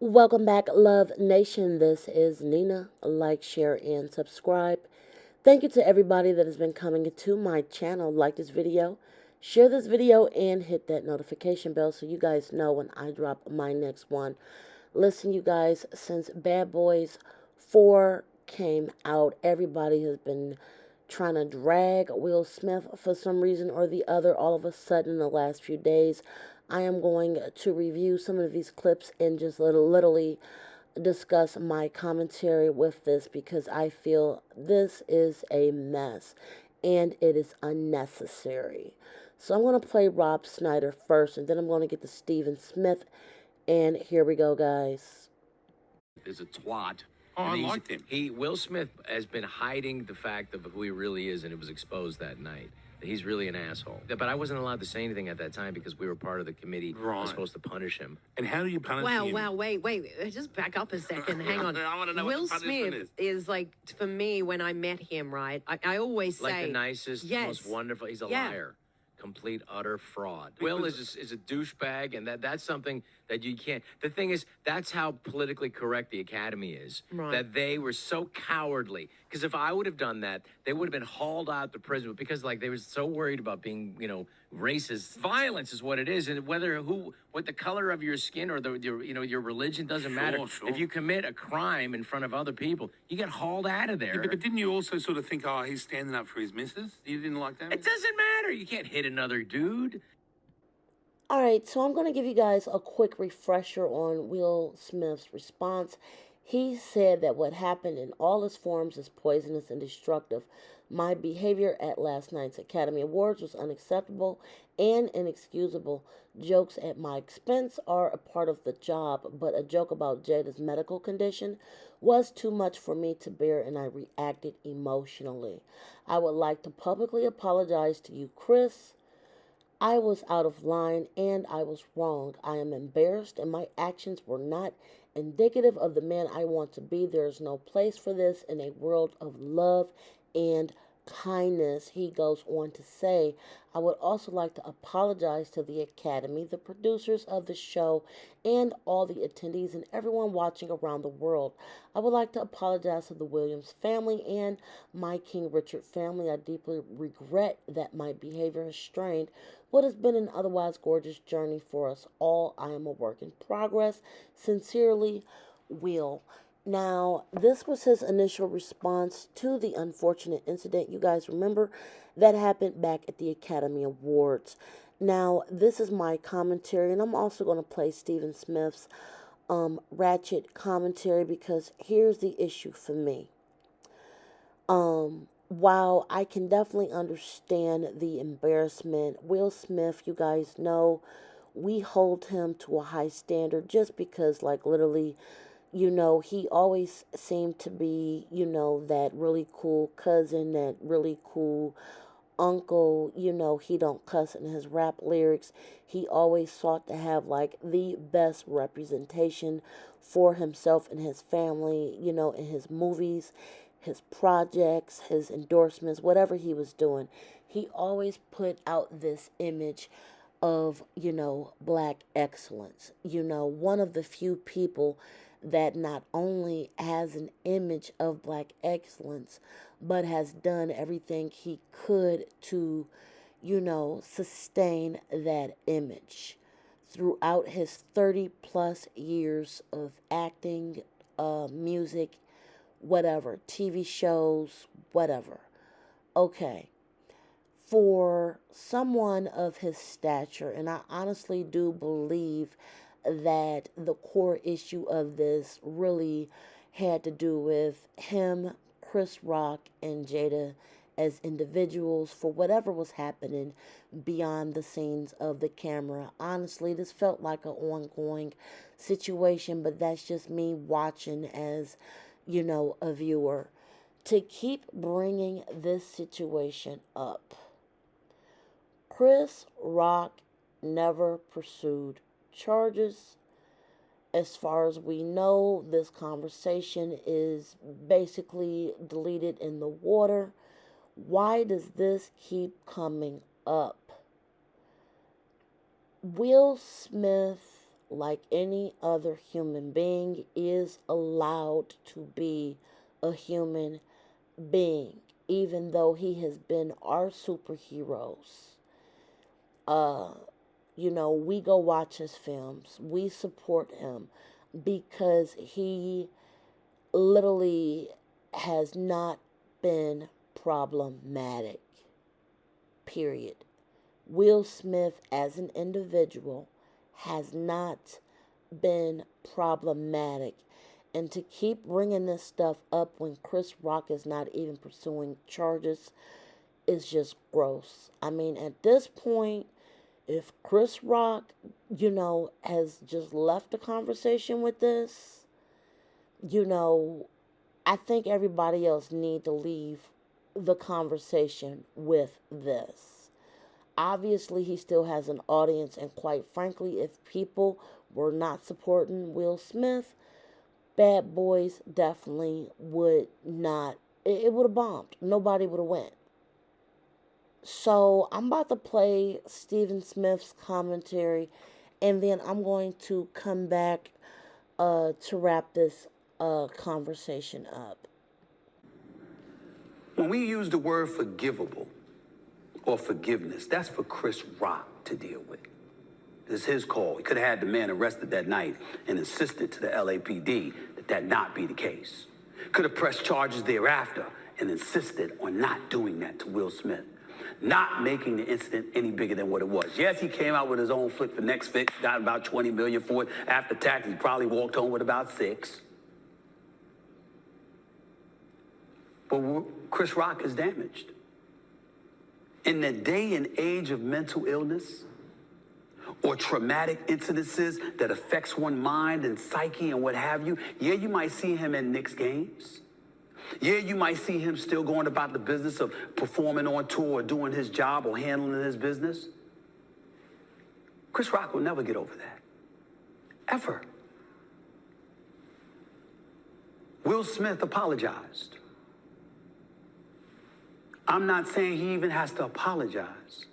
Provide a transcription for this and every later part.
Welcome back, Love Nation. This is Nina. Like, share, and subscribe. Thank you to everybody that has been coming to my channel. Like this video, share this video, and hit that notification bell so you guys know when I drop my next one. Listen, you guys, since Bad Boys 4 came out, everybody has been trying to drag Will Smith for some reason or the other. All of a sudden, in the last few days, I am going to review some of these clips and just literally discuss my commentary with this because I feel this is a mess and it is unnecessary. So I'm going to play Rob Schneider first, and then I'm going to get to Steven Smith, and here we go, guys. Is a twat. Oh, I liked him. Will Smith has been hiding the fact of who he really is, and it was exposed that night. He's really an asshole. But I wasn't allowed to say anything at that time because we were part of the committee. Right. I was supposed to punish him. And how do you punish him? Wow, wait. Just back up a second. Hang on. I want to know Will what the punishment Smith is like, for me, when I met him, right? I always say. Like the nicest, yes, most wonderful. He's a yeah. liar. Complete, utter fraud. Will is a douchebag, and that's something that you can't. The thing is, that's how politically correct the Academy is. Right. That they were so cowardly. Because if I would have done that, they would have been hauled out to prison. Because they were so worried about being, racist. Violence is what it is, and what the color of your skin or your religion doesn't matter. Sure. If you commit a crime in front of other people, you get hauled out of there. Yeah, but didn't you also sort of think, oh, he's standing up for his missus? You didn't like that? It doesn't matter. You can't hit another dude. Alright, so I'm going to give you guys a quick refresher on Will Smith's response. He said that what happened in all its forms is poisonous and destructive. My behavior at last night's Academy Awards was unacceptable and inexcusable. Jokes at my expense are a part of the job, but a joke about Jada's medical condition was too much for me to bear, and I reacted emotionally. I would like to publicly apologize to you, Chris. I was out of line and I was wrong. I am embarrassed and my actions were not indicative of the man I want to be. There is no place for this in a world of love and kindness. He goes on to say, I would also like to apologize to the Academy, the producers of the show, and all the attendees and everyone watching around the world. I would like to apologize to the Williams family and my King Richard family. I deeply regret that my behavior has strained what has been an otherwise gorgeous journey for us all. I am a work in progress. Sincerely, Will. Now, this was his initial response to the unfortunate incident, you guys remember, that happened back at the Academy Awards. Now, this is my commentary, and I'm also going to play Steven Smith's ratchet commentary because here's the issue for me. While I can definitely understand the embarrassment, Will Smith, you guys know, we hold him to a high standard just because, literally, he always seemed to be, that really cool cousin, that really cool uncle. He don't cuss in his rap lyrics. He always sought to have, the best representation for himself and his family, in his movies, his projects, his endorsements, whatever he was doing. He always put out this image of, black excellence. One of the few people that not only has an image of black excellence, but has done everything he could to, sustain that image throughout his 30 plus years of acting, music, whatever, TV shows, whatever. Okay. For someone of his stature, and I honestly do believe that the core issue of this really had to do with him, Chris Rock, and Jada as individuals for whatever was happening beyond the scenes of the camera. Honestly, this felt like an ongoing situation, but that's just me watching as, a viewer. To keep bringing this situation up, Chris Rock never pursued charges. As far as we know, this conversation is basically deleted in the water. Why does this keep coming up? Will Smith like any other human being, is allowed to be a human being, even though he has been our superheroes. Uh, we go watch his films. We support him because he literally has not been problematic. Period. Will Smith as an individual has not been problematic. And to keep bringing this stuff up when Chris Rock is not even pursuing charges is just gross. I mean, at this point, if Chris Rock, has just left the conversation with this, you know, I think everybody else need to leave the conversation with this. Obviously, he still has an audience, and quite frankly, if people were not supporting Will Smith, Bad Boys definitely would not. It would have bombed. Nobody would have went. So I'm about to play Stephen Smith's commentary, and then I'm going to come back to wrap this conversation up. When we use the word forgivable or forgiveness, that's for Chris Rock to deal with. It's his call. He could have had the man arrested that night and insisted to the LAPD that that not be the case. Could have pressed charges thereafter and insisted on not doing that to Will Smith, not making the incident any bigger than what it was. Yes, he came out with his own flick for next fix, got about $20 million for it. After tax, he probably walked home with about $6 million. But Chris Rock is damaged. In the day and age of mental illness or traumatic incidences that affects one's mind and psyche and what have you, yeah, you might see him at Knicks games. Yeah, you might see him still going about the business of performing on tour or doing his job or handling his business. Chris Rock will never get over that. Ever. Will Smith apologized. I'm not saying he even has to apologize.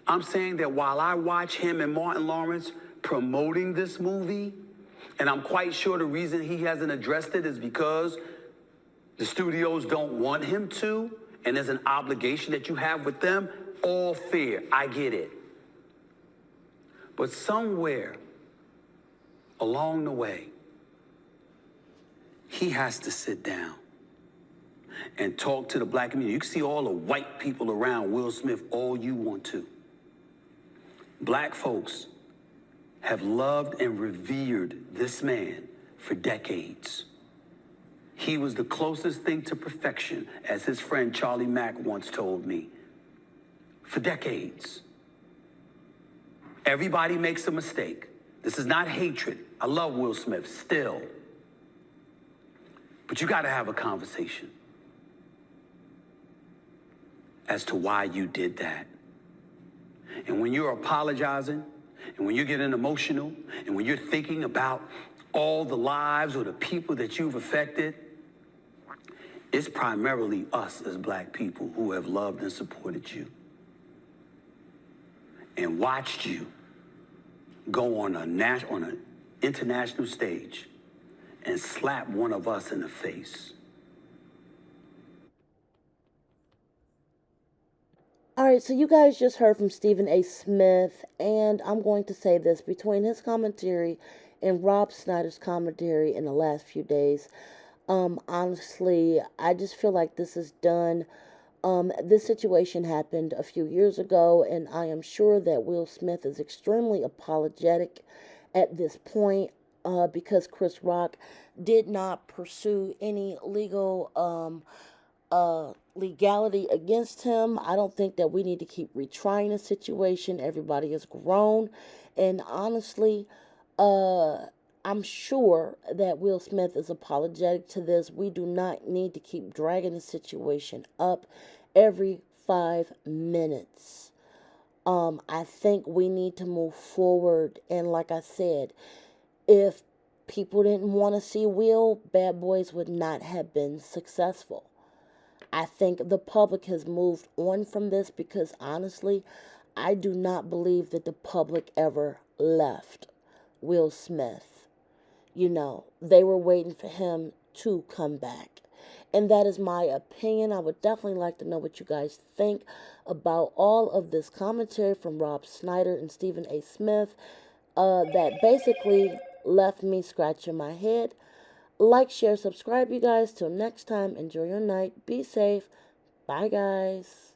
I'm saying that while I watch him and Martin Lawrence promoting this movie, and I'm quite sure the reason he hasn't addressed it is because the studios don't want him to, and there's an obligation that you have with them, all fair. I get it. But somewhere along the way, he has to sit down and talk to the black community. You can see all the white people around Will Smith all you want to. Black folks have loved and revered this man for decades. He was the closest thing to perfection, as his friend Charlie Mack once told me, for decades. Everybody makes a mistake. This is not hatred. I love Will Smith still. But you got to have a conversation as to why you did that. And when you're apologizing, and when you're getting emotional, and when you're thinking about all the lives or the people that you've affected, it's primarily us as black people who have loved and supported you and watched you go on an international stage and slap one of us in the face. All right, so you guys just heard from Stephen A. Smith, and I'm going to say this: between his commentary and Rob Schneider's commentary in the last few days, honestly, I just feel like this is done. This situation happened a few years ago, and I am sure that Will Smith is extremely apologetic at this point, because Chris Rock did not pursue any legality against him. I don't think that we need to keep retrying the situation. Everybody is grown, and honestly, I'm sure that Will Smith is apologetic to this. We do not need to keep dragging the situation up every 5 minutes. I think we need to move forward, and like I said, if people didn't want to see Will, Bad Boys would not have been successful. I think the public has moved on from this because honestly, I do not believe that the public ever left Will Smith. You know, they were waiting for him to come back. And that is my opinion. I would definitely like to know what you guys think about all of this commentary from Rob Schneider and Stephen A. Smith that basically left me scratching my head. Like, share, subscribe, you guys. Till next time, enjoy your night. Be safe. Bye, guys.